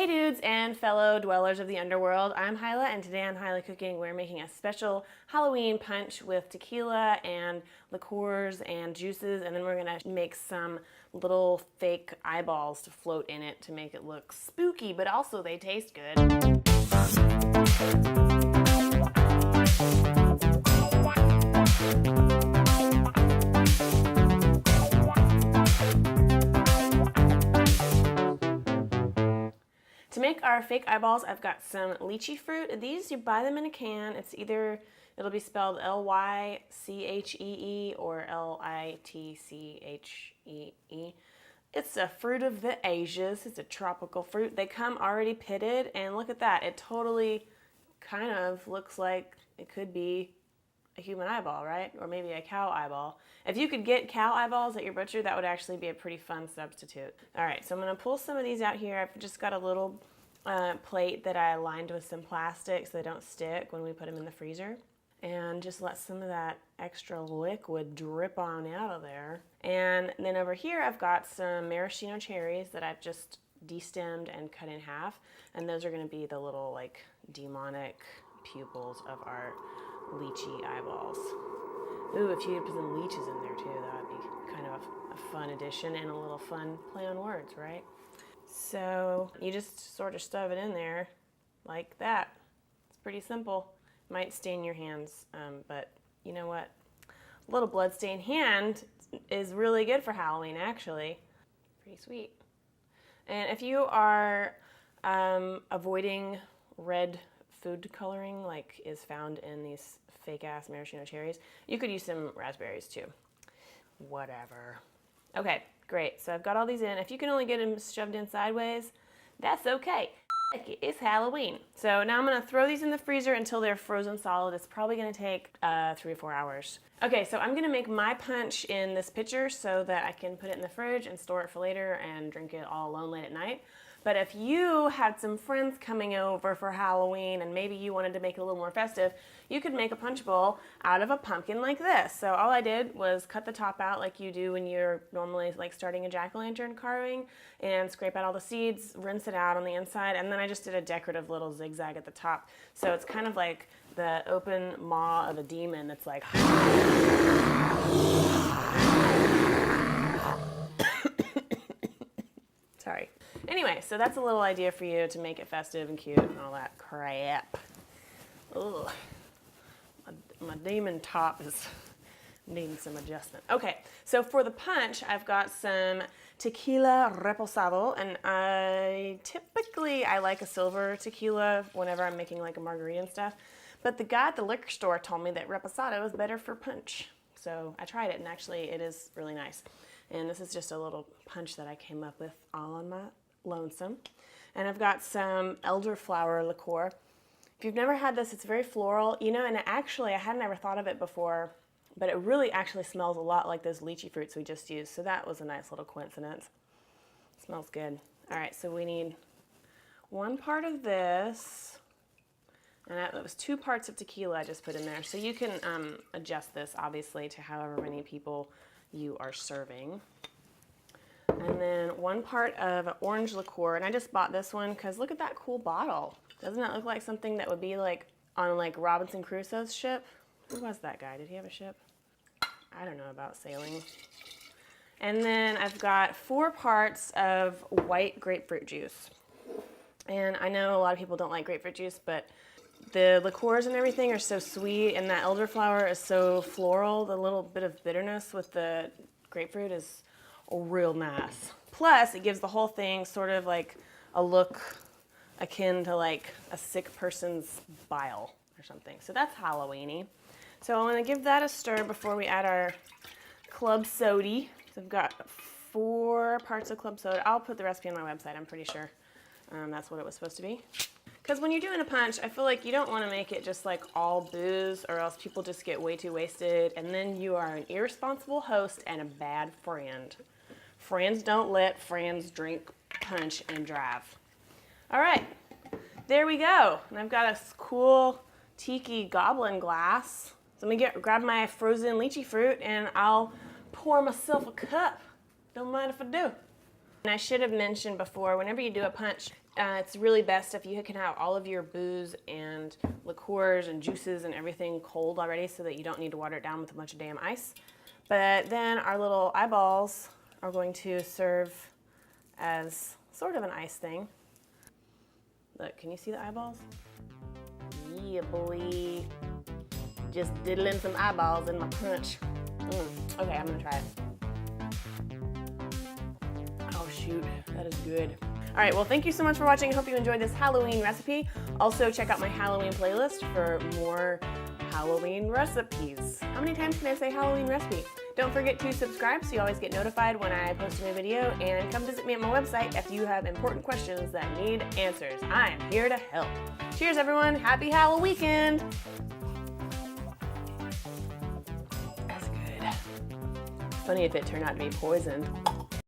Hey dudes and fellow dwellers of the underworld, I'm Hilah, and today on Hilah Cooking we're making a special Halloween punch with tequila and liqueurs and juices, and then we're gonna make some little fake eyeballs to float in it to make it look spooky, but also they taste good. To make our fake eyeballs, I've got some lychee fruit. These, you buy them in a can. It'll be spelled L-Y-C-H-E-E or L-I-T-C-H-E-E. It's a fruit of the Asias. It's a tropical fruit. They come already pitted, and look at that. It totally kind of looks like it could be a human eyeball, right? Or maybe a cow eyeball. If you could get cow eyeballs at your butcher, that would actually be a pretty fun substitute. All right, so I'm gonna pull some of these out here. I've just got a little plate that I lined with some plastic so they don't stick when we put them in the freezer. And just let some of that extra liquid drip on out of there. And then over here, I've got some maraschino cherries that I've just destemmed and cut in half. And those are gonna be the little like demonic pupils of our lychee eyeballs. Ooh, if you could put some leeches in there too, that would be kind of a fun addition and a little fun play on words, right? So you just sort of shove it in there like that. It's pretty simple. Might stain your hands, but you know what? A little blood-stained hand is really good for Halloween, actually. Pretty sweet. And if you are avoiding red food coloring like is found in these fake-ass maraschino cherries, you could use some raspberries too. Whatever. Okay, great. So I've got all these in. If you can only get them shoved in sideways, that's okay. It's Halloween. So now I'm gonna throw these in the freezer until they're frozen solid. It's probably gonna take 3 or 4 hours. Okay, so I'm gonna make my punch in this pitcher so that I can put it in the fridge and store it for later and drink it all alone late at night. But if you had some friends coming over for Halloween and maybe you wanted to make it a little more festive, you could make a punch bowl out of a pumpkin like this. So all I did was cut the top out like you do when you're normally like starting a jack-o'-lantern carving, and scrape out all the seeds, rinse it out on the inside, and then I just did a decorative little zigzag at the top. So it's kind of like the open maw of a demon that's like... Sorry. Anyway, so that's a little idea for you to make it festive and cute and all that crap. Ugh. My demon top is needing some adjustment. Okay, so for the punch, I've got some tequila reposado, and I like a silver tequila whenever I'm making like a margarita and stuff, but the guy at the liquor store told me that reposado is better for punch. So I tried it, and actually it is really nice. And this is just a little punch that I came up with all on my lonesome. And I've got some elderflower liqueur. If you've never had this, it's very floral, you know, and actually I hadn't ever thought of it before, but it really actually smells a lot like those lychee fruits we just used, so that was a nice little coincidence. It smells good. All right, so we need 1 part of this, and it was 2 parts of tequila I just put in there, so you can adjust this, obviously, to however many people you are serving. And then 1 part of orange liqueur, and I just bought this one because look at that cool bottle. Doesn't that look like something that would be like on like Robinson Crusoe's ship? Who was that guy? Did he have a ship? I don't know about sailing. And then I've got 4 parts of white grapefruit juice. And I know a lot of people don't like grapefruit juice, but the liqueurs and everything are so sweet, and that elderflower is so floral. The little bit of bitterness with the grapefruit is real nice. Plus, it gives the whole thing sort of like a look akin to like a sick person's bile or something. So that's Halloween-y. So I'm gonna give that a stir before we add our club soda. So I've got 4 parts of club soda. I'll put the recipe on my website, I'm pretty sure. That's what it was supposed to be. Because when you're doing a punch, I feel like you don't want to make it just like all booze, or else people just get way too wasted, and then you are an irresponsible host and a bad friend. Friends don't let friends drink punch and drive. All right, there we go. And I've got a cool tiki goblin glass. So let me grab my frozen lychee fruit, and I'll pour myself a cup. Don't mind if I do. And I should have mentioned before, whenever you do a punch, It's really best if you can have all of your booze and liqueurs and juices and everything cold already so that you don't need to water it down with a bunch of damn ice. But then our little eyeballs are going to serve as sort of an ice thing. Look, can you see the eyeballs? Yeah, boy. Just diddling some eyeballs in my punch. Okay, I'm gonna try it. Oh shoot, that is good. All right, well, thank you so much for watching. I hope you enjoyed this Halloween recipe. Also, check out my Halloween playlist for more Halloween recipes. How many times can I say Halloween recipe? Don't forget to subscribe so you always get notified when I post a new video, and come visit me at my website if you have important questions that need answers. I am here to help. Cheers, everyone. Happy Halloween weekend. That's good. Funny if it turned out to be poisoned.